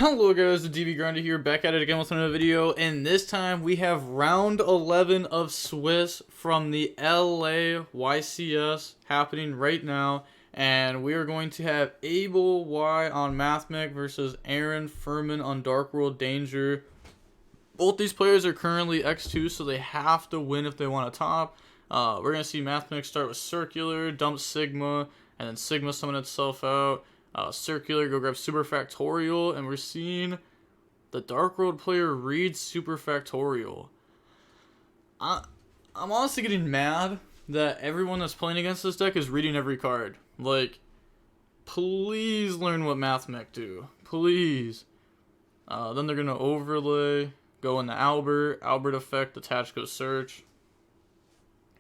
Hello guys, the DB Grinder here, back at it again with another video, and this time we have round 11 of Swiss from the LA YCS happening right now, and we are going to have Abel Y on Mathmech versus Aaron Furman on Dark World Danger. Both these players are currently X2, so they have to win if they want to top. We're going to see Mathmech start with Circular, dump Sigma, and then Sigma summon itself out. Circular, go grab Super Factorial, and we're seeing the Dark World player read Super Factorial. I'm honestly getting mad that everyone that's playing against this deck is reading every card. Like, please learn what Mathmech do. Please. Then they're going to overlay, go into Albert effect, attach, go search.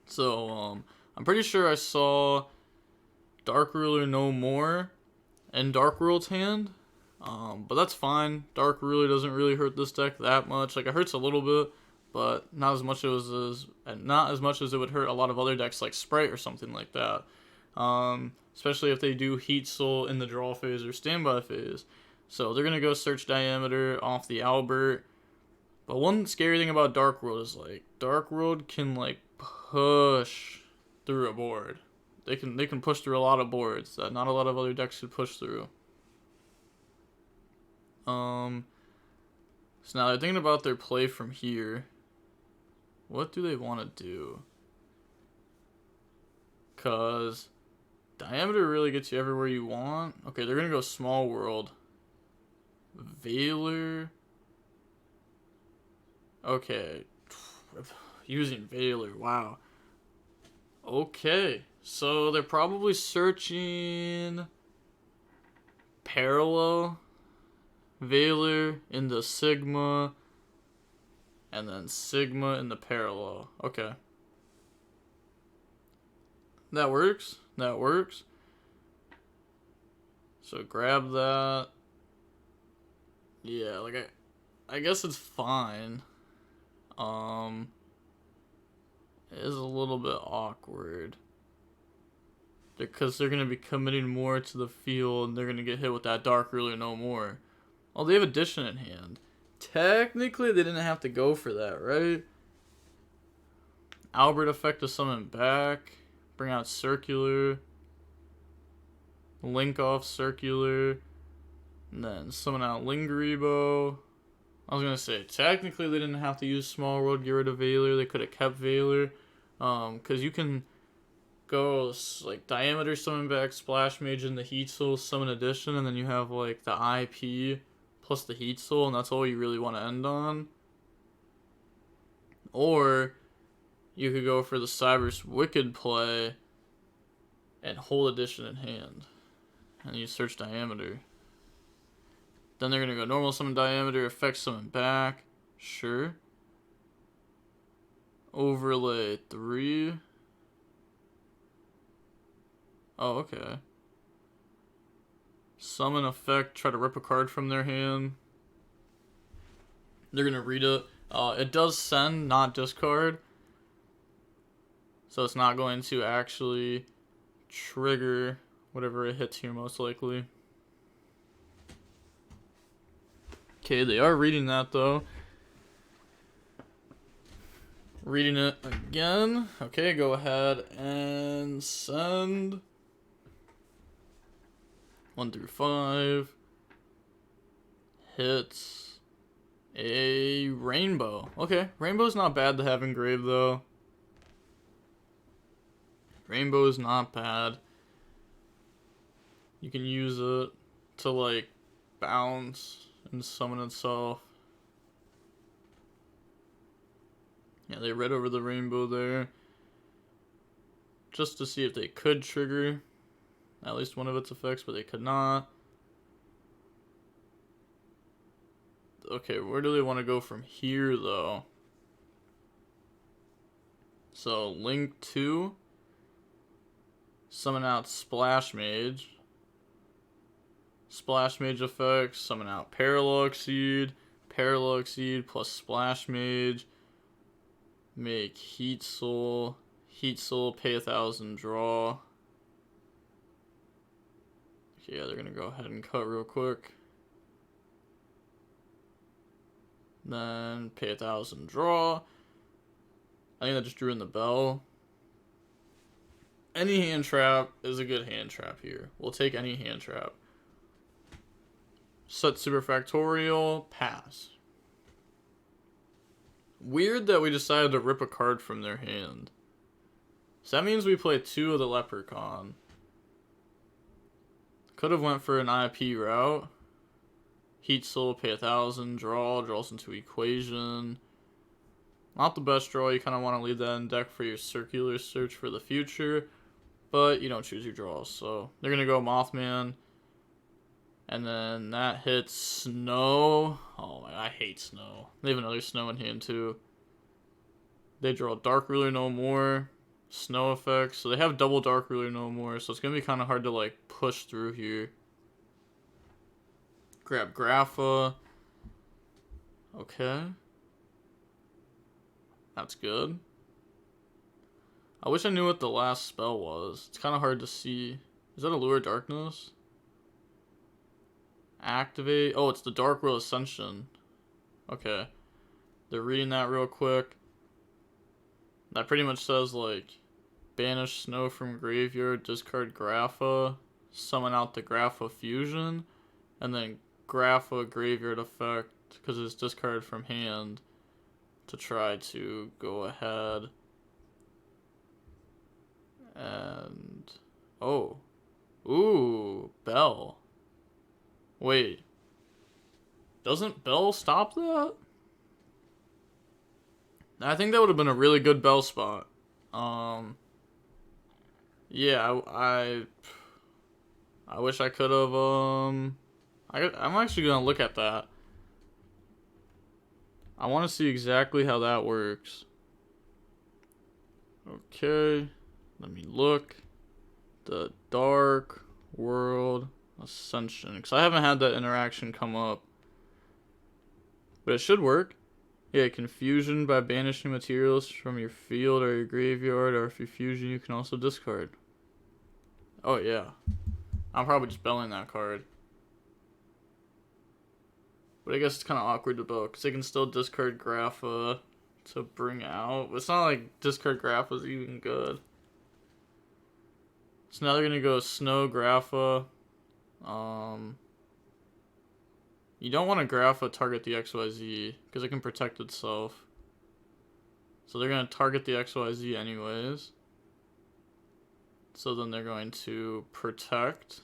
So, I'm pretty sure I saw Dark Ruler no more in Dark World's hand, but that's fine. Dark Ruler doesn't really hurt this deck that much. Like, it hurts a little bit, but not as much as it would hurt a lot of other decks like Sprite or something like that. Especially if they do Heat Soul in the draw phase or standby phase. So they're gonna go search Diameter off the Albert. But one scary thing about Dark World is, like, Dark World can, like, push through a board. They can push through a lot of boards that not a lot of other decks could push through. So now they're thinking about their play from here. What do they want to do? Cause Diameter really gets you everywhere you want. Okay, they're gonna go Small World. Veiler. Okay. Using Veiler, wow. Okay. So they're probably searching Parallel, Veiler into Sigma, and then Sigma into Parallel. Okay. That works. That works. So grab that. Yeah, like I guess it's fine. It is a little bit awkward. Because they're going to be committing more to the field, and they're going to get hit with that Dark Ruler no more. Well, they have Addition in hand. Technically, they didn't have to go for that, right? Albert effect to summon back. Bring out Circular. Link off Circular. And then summon out Lingeribo. I was going to say, technically, they didn't have to use Small World, get rid of Veiler. They could have kept Veiler. Because you can go like Diameter, summon back, Splash Mage, and the Heat Soul, summon Addition, and then you have like the IP plus the Heat Soul, and that's all you really want to end on. Or you could go for the Cyber's Wicked play and hold Addition in hand, and you search Diameter. Then they're gonna go normal summon Diameter, effect summon back, sure. Overlay 3. Oh, okay. Summon effect, try to rip a card from their hand. They're going to read it. It does send, not discard. So it's not going to actually trigger whatever it hits here, most likely. Okay, they are reading that, though. Reading it again. Okay, go ahead and send 1 through 5 hits a Rainbow. Okay, Rainbow's not bad to have engraved, though. Rainbow is not bad. You can use it to, like, bounce and summon itself. Yeah, they read over the Rainbow there. Just to see if they could trigger at least one of its effects, but they could not. Okay, where do they want to go from here, though? So, Link 2. Summon out Splash Mage. Splash Mage effects. Summon out Parallel Exceed. Parallel Exceed plus Splash Mage. Make Heat Soul. Heat Soul, pay 1,000, draw. Okay, yeah, they're gonna go ahead and cut real quick. Then pay 1,000, draw. I think that just drew in the bell. Any hand trap is a good hand trap here. We'll take any hand trap. Set superfactorial, pass. Weird that we decided to rip a card from their hand. So that means we play 2 of the Leprechaun. Could have went for an IP route. Heat Soul, pay 1,000, draws into Equation. Not the best draw, you kind of want to leave that in deck for your circular search for the future. But you don't choose your draws, so they're going to go Mothman. And then that hits Snow. Oh my, I hate Snow. They have another Snow in hand too. They draw Dark Ruler no more. Snow effects. So they have double Dark Ruler no more. So it's going to be kind of hard to like push through here. Grab Grapha. Okay. That's good. I wish I knew what the last spell was. It's kind of hard to see. Is that Allure Darkness? Activate. Oh, it's the Dark World Ascension. Okay. They're reading that real quick. That pretty much says, like, banish Snow from graveyard, discard Grapha, summon out the Grapha Fusion, and then Grapha graveyard effect, because it's discarded from hand, to try to go ahead. And... oh. Ooh, Bell. Wait. Doesn't Bell stop that? I think that would have been a really good Bell spot. Yeah, I wish I could have, I'm actually going to look at that. I want to see exactly how that works. Okay, let me look. The Dark World Ascension, because I haven't had that interaction come up. But it should work. Yeah, confusion by banishing materials from your field or your graveyard, or if you fusion, you can also discard. Oh, yeah. I'm probably just belling that card. But I guess it's kind of awkward to bell, because they can still discard Grapha to bring out. But it's not like discard Grapha is even good. So now they're going to go Snow Grapha. You don't want to Grapha target the XYZ, because it can protect itself. So they're going to target the XYZ anyways. So then they're going to protect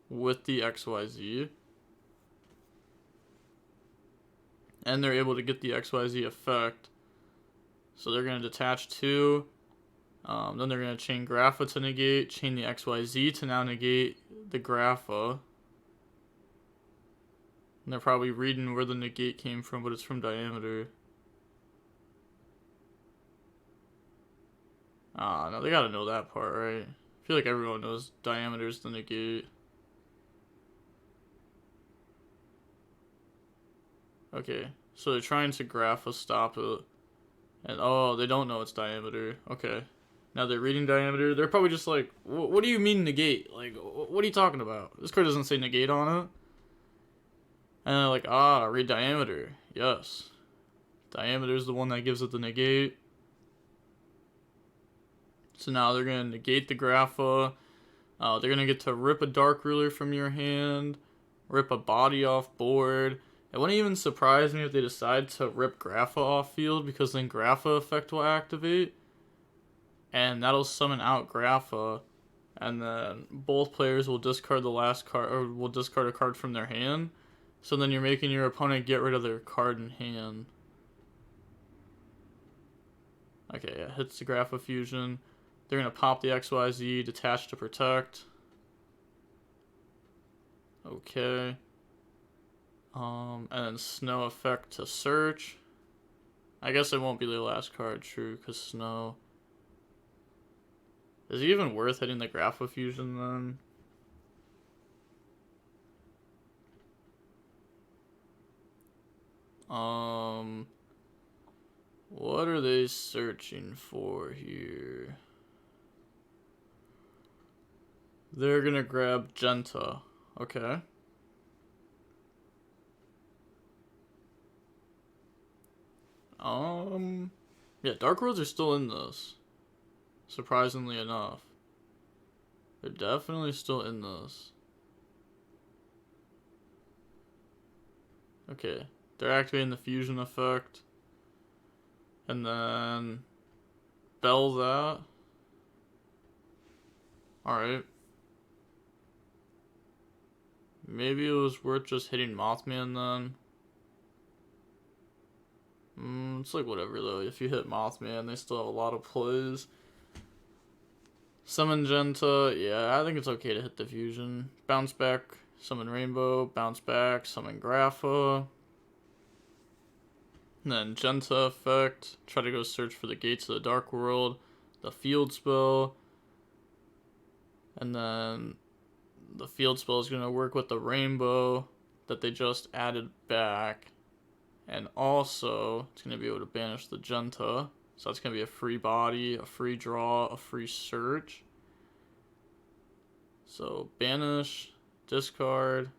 with the XYZ. And they're able to get the XYZ effect. So they're going to detach 2. Then they're going to chain Grapha to negate, chain the XYZ to now negate the Grapha. And they're probably reading where the negate came from, but it's from Diameter. Ah, no, they gotta know that part, right? I feel like everyone knows Diameter's the negate. Okay, so they're trying to Grapha stop it. And oh, they don't know it's Diameter. Okay. Now they're reading Diameter. They're probably just like, what do you mean negate? Like, what are you talking about? This card doesn't say negate on it. And they're like, ah, read Diameter. Yes. Diameter is the one that gives it the negate. So now they're going to negate the Grapha. They're going to get to rip a Dark Ruler from your hand. Rip a body off board. It wouldn't even surprise me if they decide to rip Grapha off field, because then Grapha effect will activate. And that'll summon out Grapha. And then both players will discard the last card, or will discard a card from their hand. So then you're making your opponent get rid of their card in hand. Okay, yeah, hits the Grapha Fusion. They're going to pop the XYZ, detach to protect. Okay. And then Snow effect to search. I guess it won't be their last card, true, because Snow. Is it even worth hitting the Grapha Fusion then? What are they searching for here? They're gonna grab Genta. Okay. Yeah, Dark Worlds are still in this. Surprisingly enough. They're definitely still in this. Okay, they're activating the fusion effect. And then bell that. Alright. Maybe it was worth just hitting Mothman then. It's like whatever though. If you hit Mothman, they still have a lot of plays. Summon Genta, yeah, I think it's okay to hit the fusion. Bounce back, summon Rainbow, bounce back, summon Grapha. And then Genta effect, try to go search for the gates of the Dark World, the field spell. And then the field spell is going to work with the Rainbow that they just added back. And also, it's going to be able to banish the Genta. So that's going to be a free body, a free draw, a free search. So banish, discard,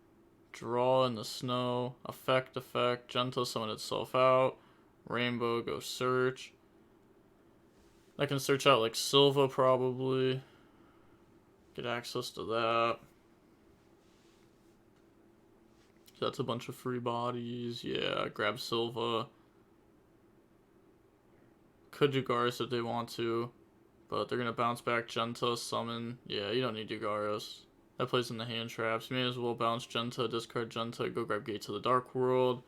draw in the snow, effect, Genta summon itself out, Rainbow go search. I can search out like Silva probably. Get access to that. So that's a bunch of free bodies. Yeah, grab Silva. Could do Garrus if they want to, but they're going to bounce back Genta, summon. Yeah, you don't need to Garrus. That plays in the hand traps. You may as well bounce Genta, discard Genta, go grab Gates of the Dark World.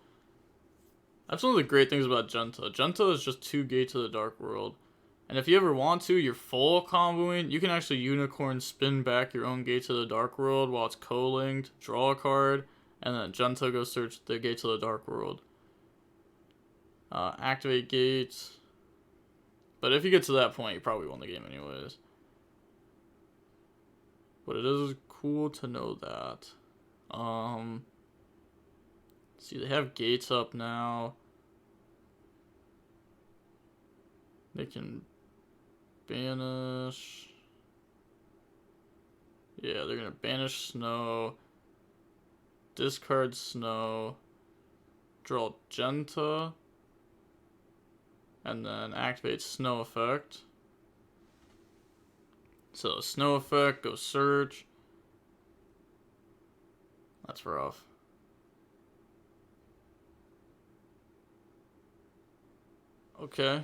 That's one of the great things about Genta. Genta is just 2 Gates of the Dark World. And if you ever want to, you're full comboing, you can actually Unicorn spin back your own Gates of the Dark World while it's co-linked, draw a card, and then Genta go search the Gates of the Dark World. Activate Gates. But if you get to that point, you probably won the game anyways. But it is cool to know that. See, they have gates up now. They can banish. Yeah, they're gonna banish Snow. Discard Snow. Draw Genta. And then activate Snow effect. So Snow effect, go search. That's rough. Okay,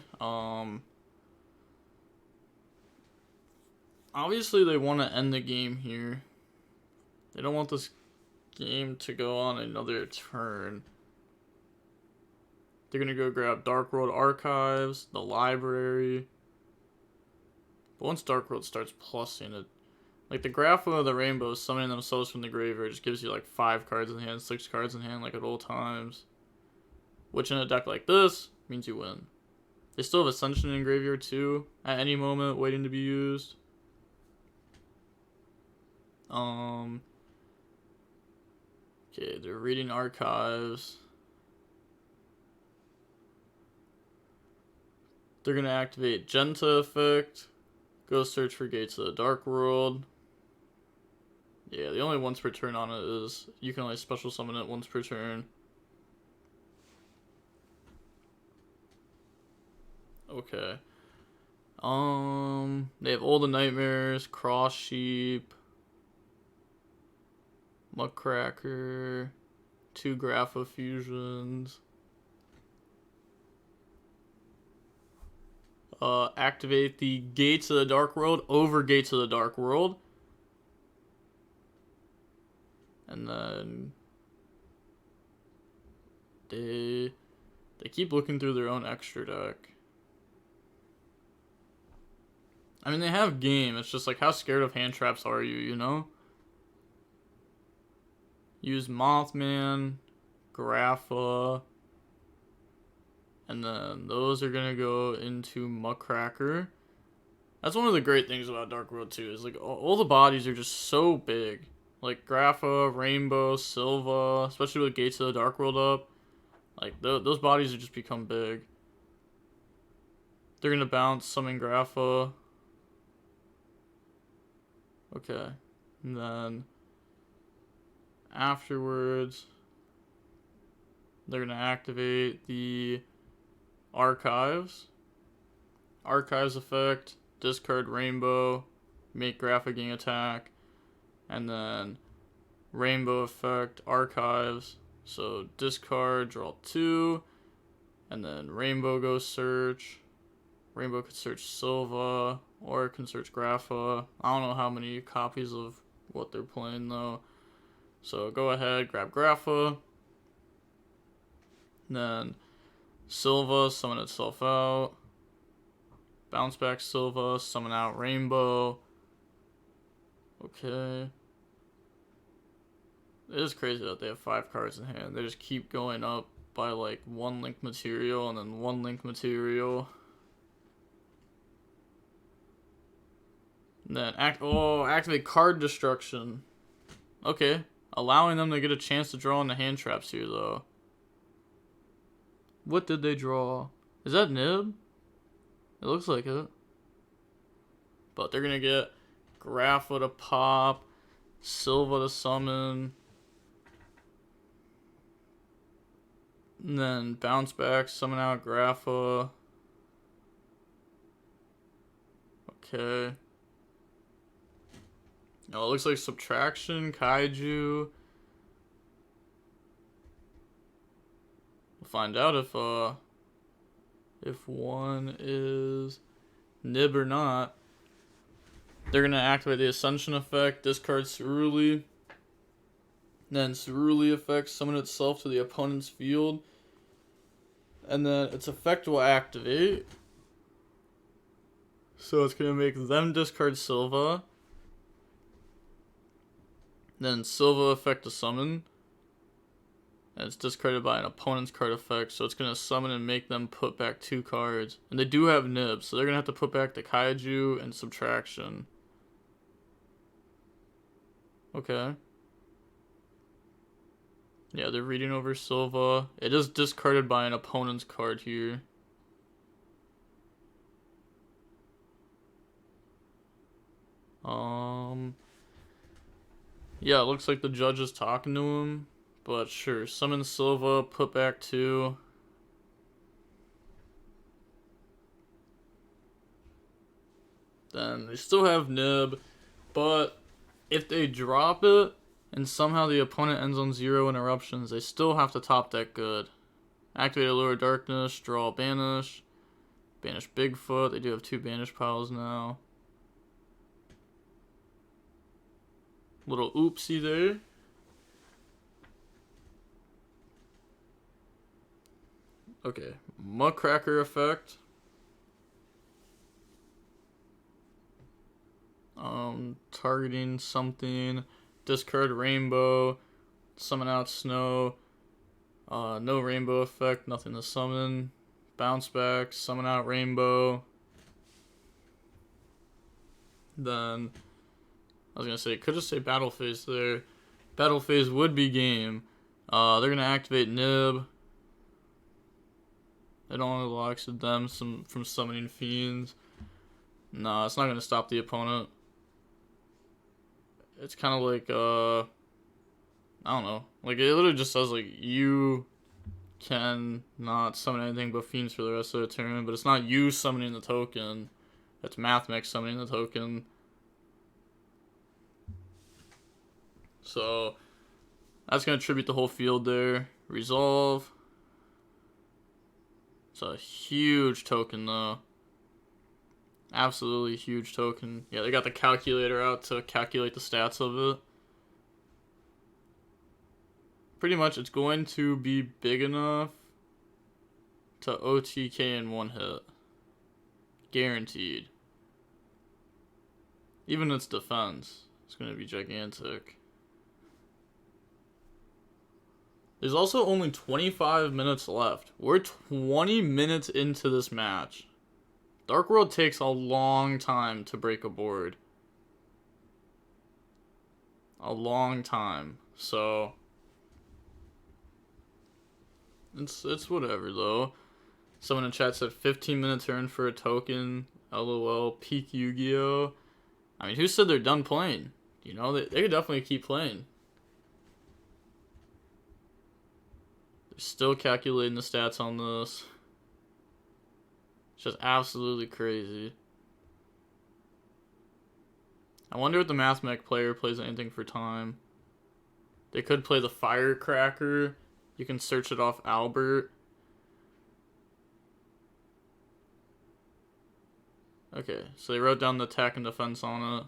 obviously they want to end the game here. They don't want this game to go on another turn. They're gonna go grab Dark World Archives, the library. But once Dark World starts plussing it, like the Grapha of the Rainbow summoning themselves from the graveyard just gives you like 5 cards in hand, 6 cards in hand like at all times. Which in a deck like this means you win. They still have Ascension in graveyard too, at any moment waiting to be used. Okay, they're reading archives. They're gonna activate Genta effect. Go search for Gates of the Dark World. Yeah, the only once per turn on it is you can only special summon it once per turn. Okay. They have all the Nightmares, Cross Sheep, Muckracker, 2 Grapha fusions. Activate the Gates of the Dark World over Gates of the Dark World. And then they keep looking through their own extra deck. I mean, they have game. It's just like, how scared of hand traps are you, you know? Use Mothman, Grapha, and then those are gonna go into Muckracker. That's one of the great things about Dark World 2 is like all the bodies are just so big. Like Grapha, Rainbow, Silva, especially with Gates of the Dark World up. Like those bodies have just become big. They're gonna bounce, summon Grapha. Okay, and then afterwards, they're gonna activate the Archives. Archives effect, discard rainbow, make graphic gang attack, and then rainbow effect, archives. So discard, draw 2, and then rainbow goes search. Rainbow could search Silva, or it can search Grapha. I don't know how many copies of what they're playing though. So go ahead, grab Grapha. Then Silva, summon itself out. Bounce back Silva, summon out Rainbow. Okay. It is crazy that they have 5 cards in hand. They just keep going up by like 1 link material and then 1 link material. And then activate card destruction. Okay. Allowing them to get a chance to draw in the hand traps here though. What did they draw? Is that Nib? It looks like it. But they're going to get Grapha to pop, Silva to summon, and then bounce back, summon out Grapha. Okay. Oh, it looks like subtraction, Kaiju. We'll find out if one is Nib or not. They're going to activate the Ascension effect, discard Ceruli. Then Ceruli effect, summon itself to the opponent's field. And then its effect will activate. So it's going to make them discard Silva. Then Silva effect to summon. And it's discarded by an opponent's card effect, so it's going to summon and make them put back 2 cards. And they do have nibs, so they're going to have to put back the Kaiju and subtraction. Okay. Yeah, they're reading over Silva. It is discarded by an opponent's card here. Yeah, it looks like the judge is talking to him. But sure, summon Silva, put back 2. Then they still have Nib, but if they drop it and somehow the opponent ends on 0 interruptions, they still have to top that good. Activate Allure Darkness, draw Banish, Banish Bigfoot. They do have 2 Banish piles now. Little oopsie there. Okay, Muckracker effect. Targeting something. Discard Rainbow. Summon out Snow. No Rainbow effect, nothing to summon. Bounce back, summon out Rainbow. Then, I was gonna say, could just say Battle Phase there. Battle Phase would be game. They're gonna activate Nib. It only locks them from summoning fiends. Nah, it's not gonna stop the opponent. It's kind of like I don't know. Like it literally just says like you can not summon anything but fiends for the rest of the turn, but it's not you summoning the token. It's Mathmech summoning the token. So that's gonna tribute the whole field there. Resolve. It's a huge token though. Absolutely huge token. Yeah, they got the calculator out to calculate the stats of it. Pretty much it's going to be big enough to OTK in 1 hit. Guaranteed. Even its defense is going to be gigantic. There's also only 25 minutes left. We're 20 minutes into this match. Dark World takes a long time to break a board. A long time. So it's whatever though. Someone in chat said 15-minute turn for a token. LOL. Peak YuGiOh. I mean, who said they're done playing? You know, they could definitely keep playing. They're still calculating the stats on this. It's just absolutely crazy. I wonder if the Mathmech player plays anything for time. They could play the Firecracker. You can search it off Albert. Okay, so they wrote down the attack and defense on it.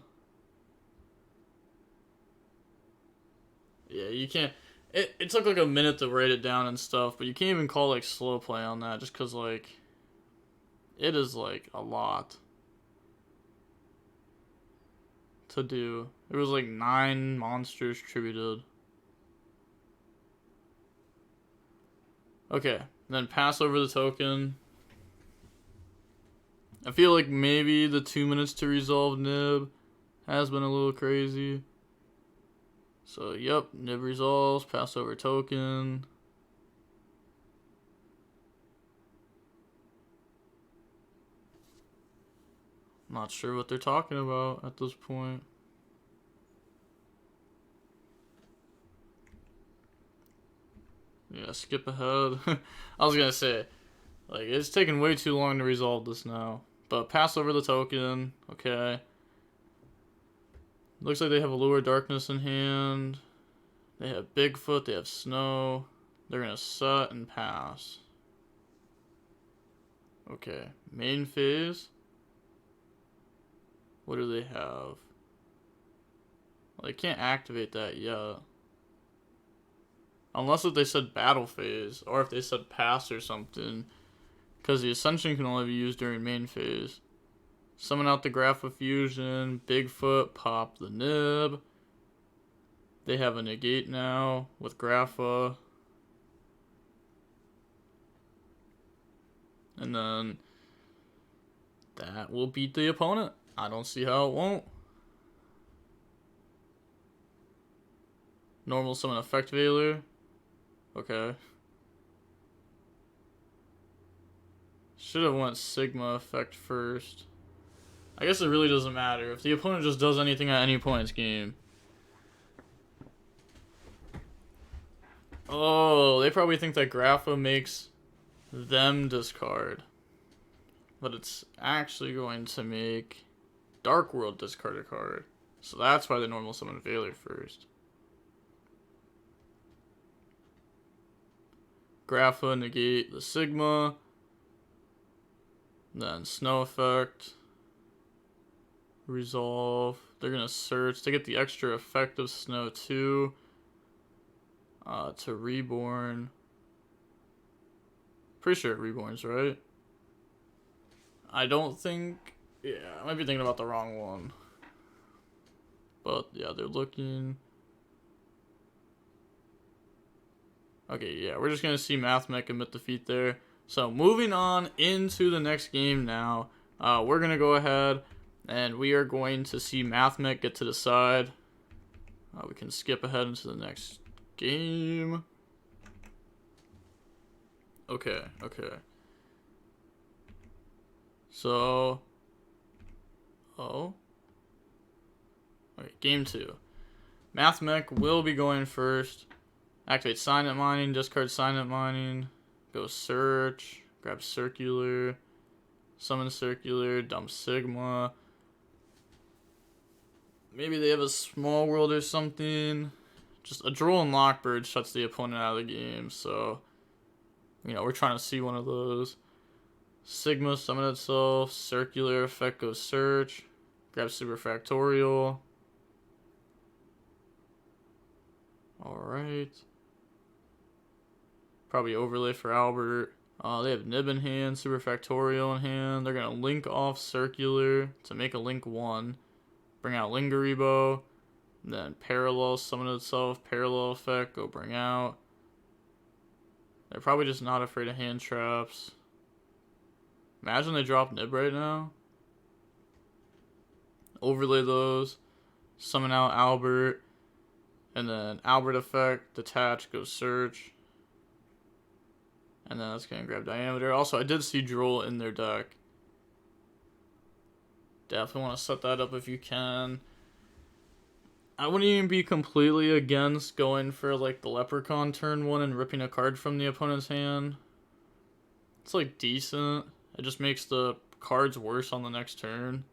Yeah, you can't... It took like a minute to write it down and stuff, but you can't even call like slow play on that just because like... It is like a lot to do. There was like 9 monsters tributed. Okay, then pass over the token. I feel like maybe the 2 minutes to resolve Nib has been a little crazy. So, yep, Nib resolves, pass over token. Not sure what they're talking about at this point. Yeah, skip ahead. I was gonna say, like, it's taking way too long to resolve this now. But pass over the token, okay. Looks like they have Allure Darkness in hand. They have Bigfoot, they have Snow. They're gonna set and pass. Okay, main phase. What do they have? Well, they can't activate that yet. Unless if they said battle phase, or if they said pass or something. Because the Ascension can only be used during main phase. Summon out the Grapha Fusion, Bigfoot, pop the Nib. They have a negate now with Grapha. And then that will beat the opponent. I don't see how it won't. Normal summon Effect Veiler. Okay. Should have went Sigma effect first. I guess it really doesn't matter. If the opponent just does anything at any point in this game. Oh, they probably think that Grapha makes them discard. But it's actually going to make Dark World discard a card. So that's why the normal summon Veiler first. Grapha negate the Sigma. Then Snow effect. Resolve. They're going to search to get the extra effect of Snow too. To Reborn. Pretty sure it Reborns, right? I don't think... Yeah, I might be thinking about the wrong one. But, yeah, they're looking... Okay, yeah, we're just going to see Mathmech commit defeat there. So, moving on into the next game now. We're going to go ahead and we are going to see Mathmech get to the side. We can skip ahead into the next game. Okay. So, okay, game 2. Mathmech will be going first. Activate Silent Mining, discard Silent Mining, go search, grab Circular, summon Circular, dump Sigma. Maybe they have a Small World or something. Just a Droll and Lockbird shuts the opponent out of the game, so, you know, we're trying to see one of those. Sigma, summon itself, Circular, effect goes search, grab Superfactorial. Alright. Probably overlay for Albert. They have Nib in hand, Superfactorial in hand. They're going to link off Circular to make a link 1. Bring out Lingeribo. Then Parallel, summon itself, Parallel effect, go bring out. They're probably just not afraid of hand traps. Imagine they drop Nib right now. Overlay those. Summon out Albert. And then Albert effect, detach, go search. And then that's going to grab Diameter. Also, I did see Droll in their deck. Definitely want to set that up if you can. I wouldn't even be completely against going for like the Leprechaun turn 1 and ripping a card from the opponent's hand. It's like decent It just makes the cards worse on the next turn.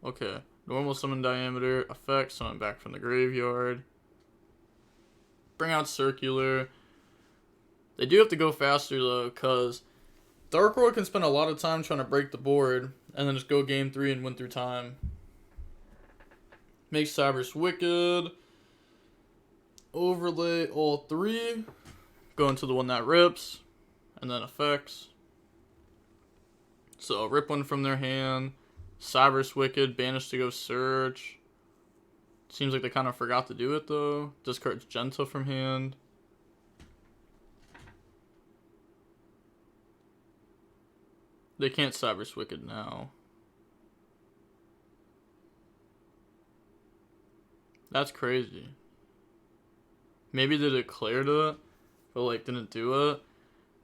Okay. Normal summon diameter. Effect. Summon back from the graveyard. Bring out circular. They do have to go faster though, because Dark World can spend a lot of time trying to break the board and then just go game 3 and win through time. Make Cybers Wicked. Overlay all 3. Go into the one that rips. And then effects. So rip one from their hand. Cybers Wicked. Banish to go search. Seems like they kind of forgot to do it though. Discards Genta from hand. They can't Cybers Wicked now. That's crazy. Maybe they declared it, but like didn't do it.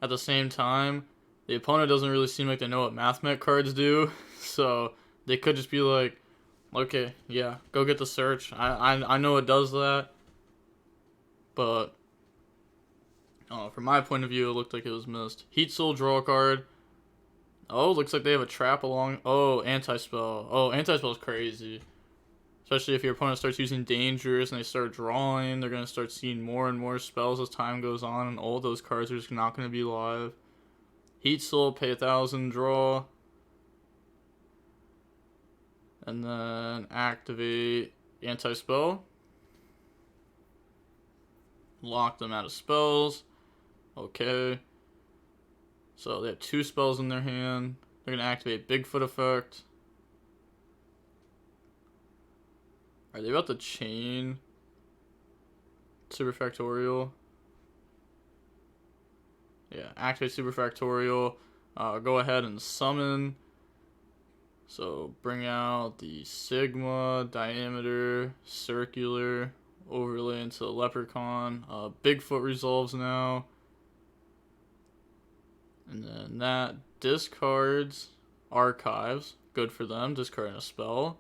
At the same time, the opponent doesn't really seem like they know what Mathmech cards do, so they could just be like, okay, yeah, go get the search. I know it does that, but from my point of view, it looked like it was missed. Heat Soul, draw a card. Oh, looks like they have a trap along. Oh, anti-spell. Oh, anti-spell is crazy. Especially if your opponent starts using dangers and they start drawing, they're going to start seeing more and more spells as time goes on, and all those cards are just not going to be live. Heat Soul, pay 1,000, draw. And then activate anti-spell. Lock them out of spells. Okay. So they have 2 spells in their hand. They're going to activate Bigfoot effect. Are they about to chain Superfactorial? Yeah, activate Superfactorial. Go ahead and summon. So bring out the Sigma, Diameter, Circular, overlay into the Leprechaun. Bigfoot resolves now. And then that discards Archives. Good for them. Discarding a spell.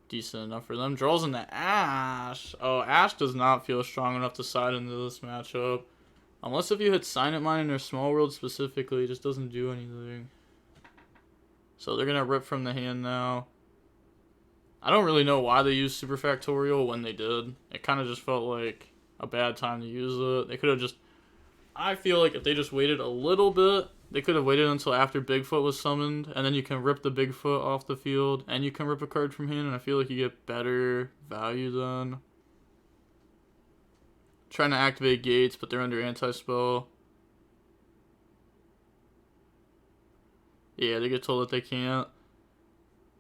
Decent enough for them. Draws into Ash. Oh, Ash does not feel strong enough to side into this matchup. Unless if you hit Silent Mind or Small World specifically, it just doesn't do anything. So they're going to rip from the hand now. I don't really know why they used Superfactorial when they did. It kind of just felt like a bad time to use it. They could have just... I feel like if they just waited a little bit, they could have waited until after Bigfoot was summoned, and then you can rip the Bigfoot off the field, and you can rip a card from hand, and I feel like you get better value then. Trying to activate Gates, but they're under anti-spell. Yeah, they get told that they can't.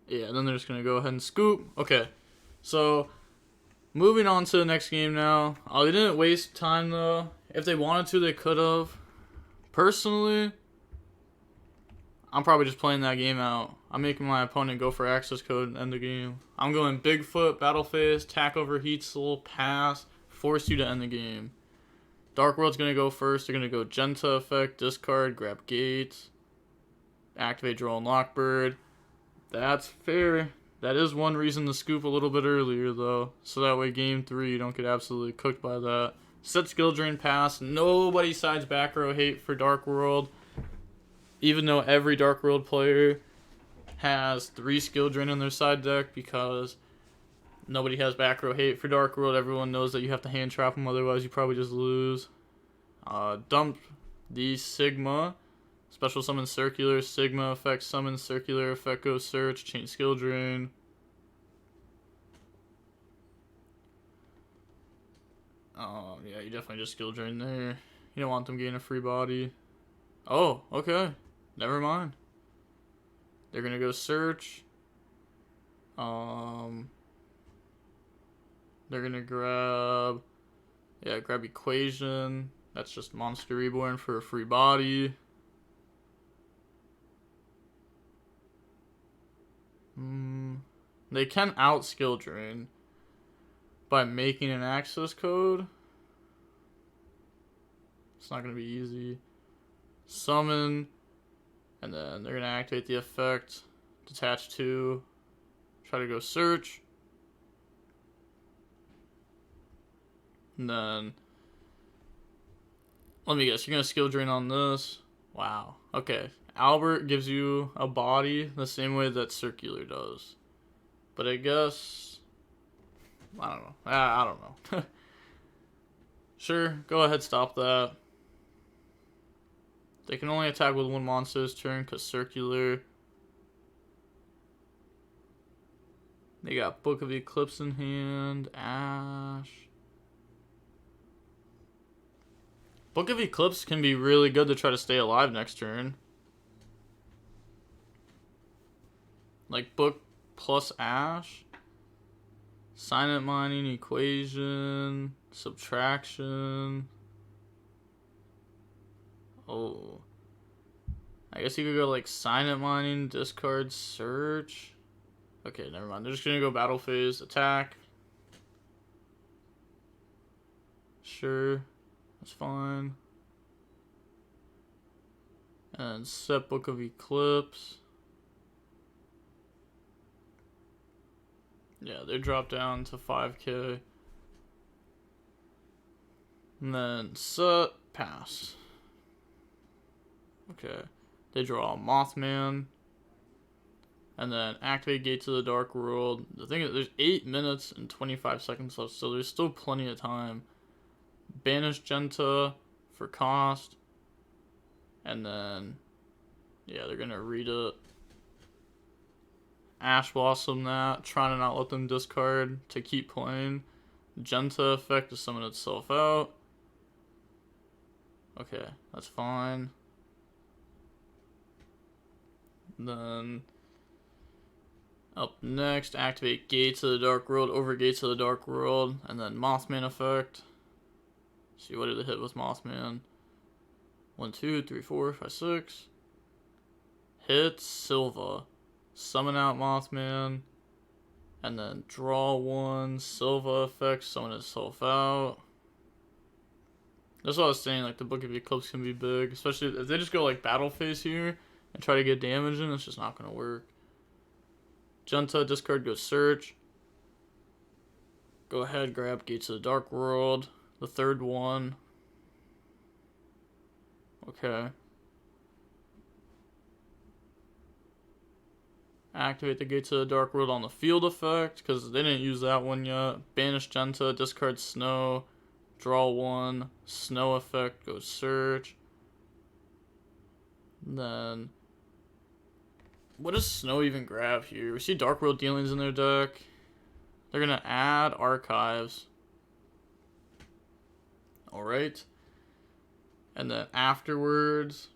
Yeah, then they're just going to go ahead and scoop. Okay, so moving on to the next game now. They didn't waste time, though. If they wanted to, they could have. Personally, I'm probably just playing that game out. I'm making my opponent go for access code and end the game. I'm going Bigfoot, Battle Phase, Tack over Heat Soul, pass, force you to end the game. Dark World's going to go first. They're going to go Genta effect, discard, grab Gates, activate Draw and Lockbird. That's fair. That is one reason to scoop a little bit earlier, though. So that way game 3 you don't get absolutely cooked by that. Set skill drain pass. Nobody sides back row hate for Dark World. Even though every Dark World player has 3 skill drain in their side deck, because nobody has back row hate for Dark World. Everyone knows that you have to hand trap them, otherwise you probably just lose. Dump the Sigma. Special summon circular. Sigma effect summon circular. Effect go search. Change skill drain. Oh, yeah, you definitely just skill drain there. You don't want them getting a free body. Oh, okay. Never mind. They're going to go search. They're going to grab... Yeah, grab Equation. That's just Monster Reborn for a free body. They can out skill drain by making an access code. It's not going to be easy. Summon. And then they're going to activate the effect. Detach 2. Try to go search. And then Let me guess, you're gonna skill drain on this. Wow. Okay. Albert gives you a body the same way that Circular does. But I guess I don't know. I don't know. Sure, go ahead, stop that. They can only attack with one monster this turn because Circular. They got Book of Eclipse in hand, Ash. Book of Eclipse can be really good to try to stay alive next turn. Like Book plus Ash. Silent Mining, Equation, Subtraction. Oh. I guess you could go like Silent Mining, discard, search. Okay, never mind. They're just gonna go battle phase, attack. Sure. That's fine. And set Book of Eclipse. Yeah, they drop down to 5k. And then set, pass. Okay. They draw Mothman. And then activate Gate to the Dark World. The thing is, there's 8 minutes and 25 seconds left, so there's still plenty of time. Banish Genta for cost. And then, yeah, they're gonna read it. Ash Blossom that, trying to not let them discard to keep playing. Genta effect to summon itself out. Okay, that's fine. Then up next, activate Gate to the Dark World, over Gate to the Dark World, and then Mothman effect. See what did it hit with Mothman? 1, 2, 3, 4, 5, 6. Hit Silva. Summon out Mothman. And then draw 1. Silva effect, summon itself out. That's what I was saying, like the Book of Eclipse can be big. Especially if they just go like battle phase here and try to get damage in, it's just not gonna work. Genta, discard, go search. Go ahead, grab Gates of the Dark World. The third one. Okay. Activate the Gates of the Dark World on the field effect, because they didn't use that one yet. Banish Genta, discard Snow. Draw 1. Snow effect, go search. Then what does Snow even grab here? We see Dark World Dealings in their deck. They're gonna add Archives. Alright. And then afterwards,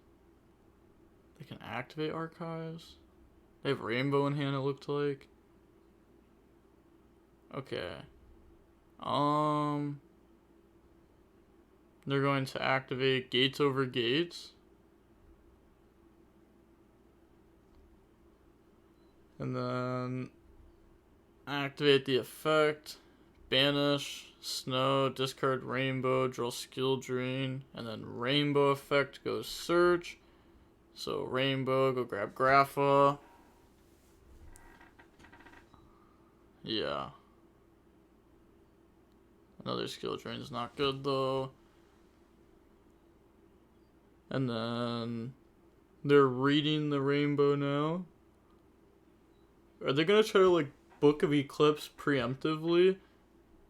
they can activate Archives. They have Rainbow in hand, it looked like. Okay. They're going to activate Gates over Gates. And then activate the effect. Banish, Snow, discard Rainbow, draw Skill Drain. And then Rainbow effect goes search. So Rainbow, go grab Grapha. Yeah. Another Skill Drain is not good though. And then they're reading the Rainbow now. Are they gonna try to like Book of Eclipse preemptively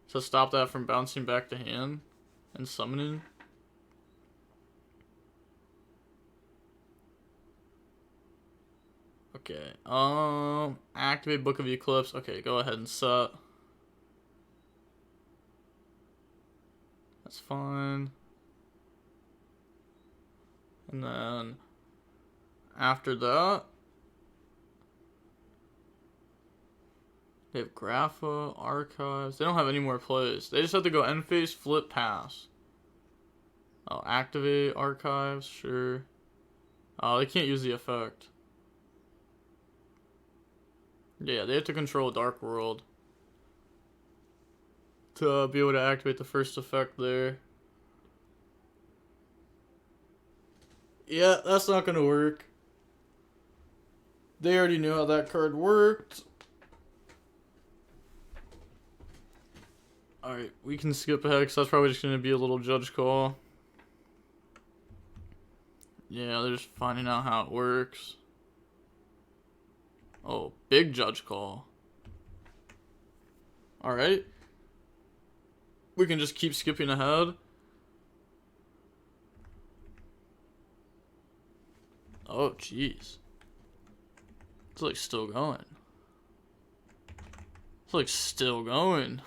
to stop that from bouncing back to hand and summoning? Okay. Activate Book of Eclipse. Okay, go ahead and set. That's fine. And then after that, they have Grapha, Archives. They don't have any more plays. They just have to go end phase, flip, pass. Oh, activate Archives, sure. Oh, they can't use the effect. Yeah, they have to control Dark World to be able to activate the first effect there. Yeah, that's not gonna work. They already knew how that card worked. Alright, we can skip ahead because that's probably just gonna be a little judge call. Yeah, they're just finding out how it works. Oh, big judge call. Alright. We can just keep skipping ahead. Oh, jeez. It's like still going. It's like still going.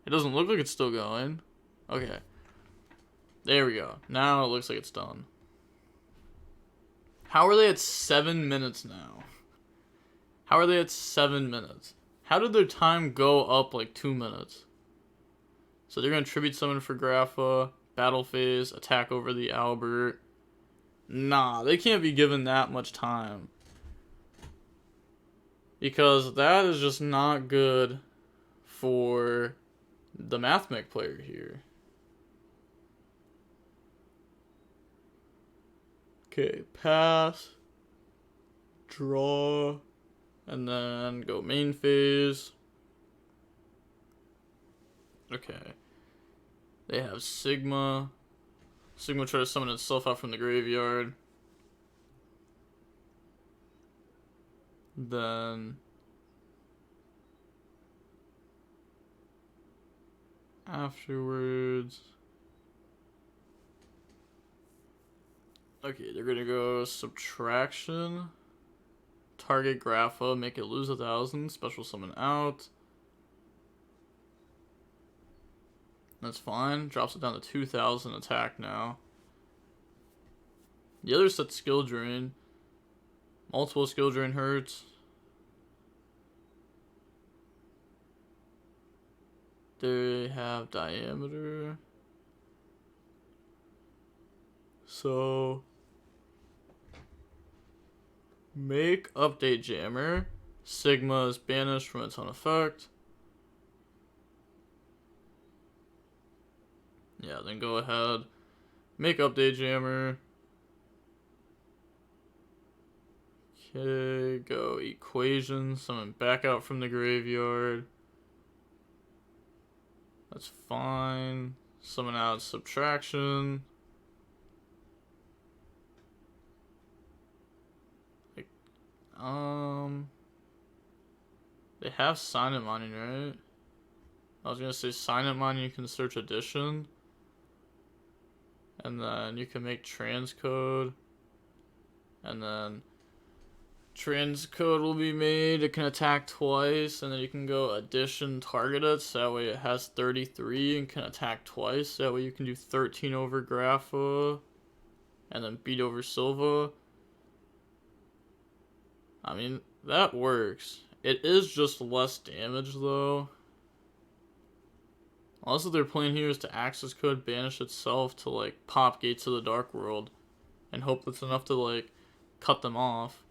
It doesn't look like it's still going. Okay. There we go. Now it looks like it's done. How are they at 7 minutes now? How are they at 7 minutes? How did their time go up like 2 minutes? So they're going to tribute summon for Grapha, battle phase, attack over the Albert. Nah, they can't be given that much time. Because that is just not good for the Mathmech player here. Okay, pass, draw, and then go main phase. Okay. They have Sigma. Sigma try to summon itself out from the graveyard. Then afterwards, okay, they're gonna go subtraction, target Grapha, make it lose 1,000, special summon out. That's fine. Drops it down to 2,000 attack now. The other set's skill drain. Multiple skill drain hurts. They have diameter. So make update jammer. Sigma is banished from its own effect. Yeah, then go ahead. Make update jammer. Okay, go equation. Summon back out from the graveyard. That's fine. Summon out subtraction. Like, they have silent mining, right? I was gonna say silent mining. You can search addition, and then you can make transcode, and then transcode will be made. It can attack twice, and then you can go addition target it, so that way it has 33 and can attack twice. That way you can do 13 over Grapha, and then beat over Silva. I mean, that works. It is just less damage, though. Unless what they're playing here is to access code banish itself to, like, pop Gates of the Dark World and hope that's enough to, like, cut them off.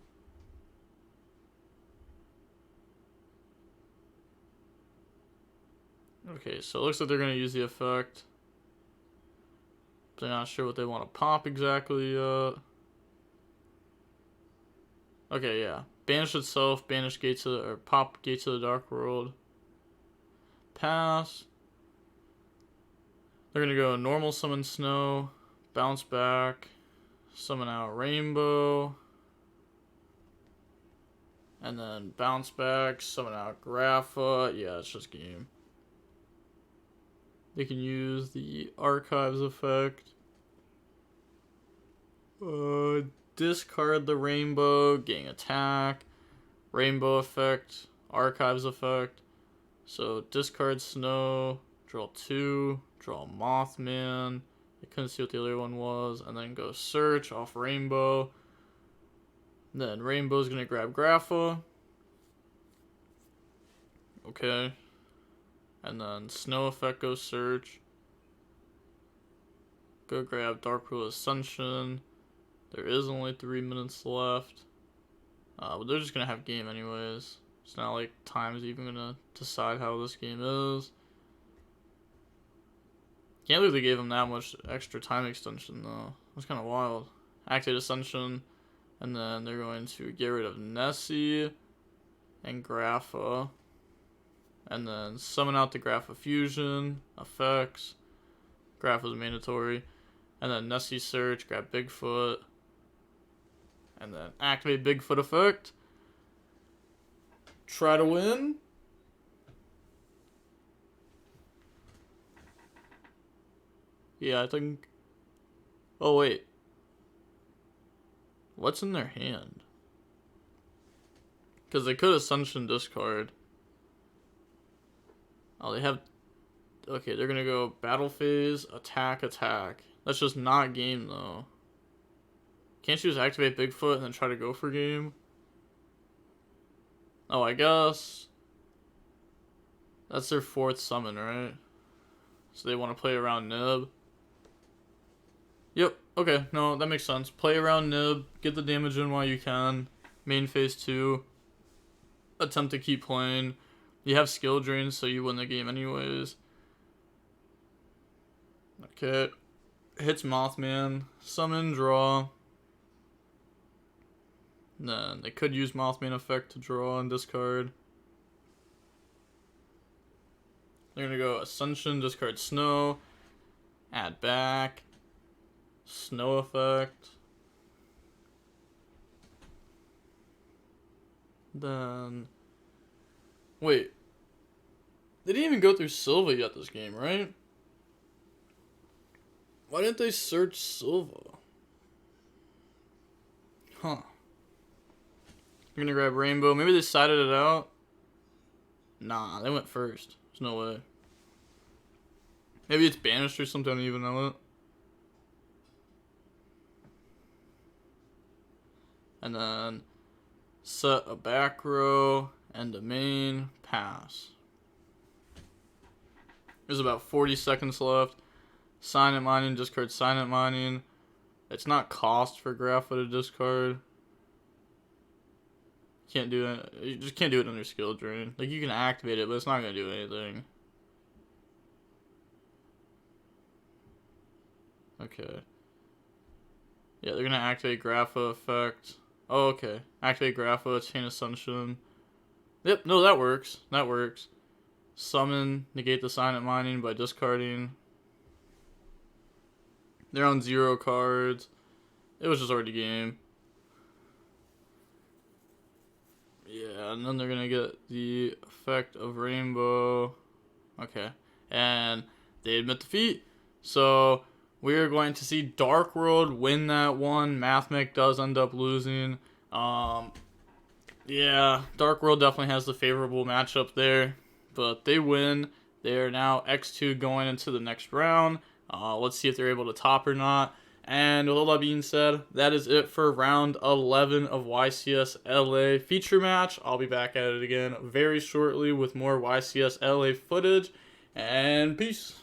Okay, so it looks like they're going to use the effect. They're not sure what they want to pop exactly yet. Okay, yeah. Banish itself, banish Gates of the, or pop Gates of the Dark World. Pass. They're going to go normal summon Snow, bounce back, summon out Rainbow, and then bounce back, summon out Grapha. Yeah, it's just game. They can use the Archives effect. Discard the Rainbow, gain attack. Rainbow effect, Archives effect. So discard Snow, draw 2, draw Mothman. I couldn't see what the other one was. And then go search off Rainbow. Then Rainbow's going to grab Grapha. Okay. And then Snow effect goes search. Go grab Dark Pool Ascension. There is only 3 minutes left. But they're just going to have game anyways. It's not like time's even going to decide how this game is. Can't believe they gave him that much extra time extension though. That's kind of wild. Activate Ascension. And then they're going to get rid of Nessie and Grapha. And then summon out the Grapha Fusion effects. Graph was mandatory. And then Nessie Search, grab Bigfoot. And then activate Bigfoot effect. Try to win. Yeah, I think... Oh, wait. What's in their hand? Because they could Ascension discard. Oh, they have... Okay, they're going to go Battle Phase, Attack, Attack. That's just not game, though. Can't you just activate Bigfoot and then try to go for game? Oh, I guess... That's their 4th summon, right? So they want to play around Nib. Yep, okay, no, that makes sense. Play around Nib, get the damage in while you can. Main phase 2. Attempt to keep playing. You have skill drain, so you win the game anyways. Okay. Hits Mothman. Summon, draw. Then they could use Mothman effect to draw and discard. They're gonna go Ascension, discard Snow. Add back. Snow effect. Then... Wait. They didn't even go through Silva yet this game, right? Why didn't they search Silva? Huh. They're gonna grab Rainbow. Maybe they sided it out? Nah, they went first. There's no way. Maybe it's banished or something, I don't even know it. And then set a back row and a main, pass. There's about 40 seconds left. Silent Mining, discard Silent Mining. It's not cost for Grapha to discard. Can't do it. You just can't do it under skill drain. Like, you can activate it, but it's not gonna do anything. Okay. Yeah, they're gonna activate Grapha effect. Oh, okay. Activate Grapha, Chain Ascension. Yep, no, that works. That works. Summon, negate the Silent Mining by discarding. They're on 0 cards. It was just already game. Yeah, and then they're gonna get the effect of Rainbow. Okay. And they admit defeat. So we are going to see Dark World win that one. Mathmech does end up losing. Yeah, Dark World definitely has the favorable matchup there. But they win. They are now X2 going into the next round. Let's see if they're able to top or not. And with all that being said, that is it for round 11 of YCS LA feature match. I'll be back at it again very shortly with more YCS LA footage. And peace.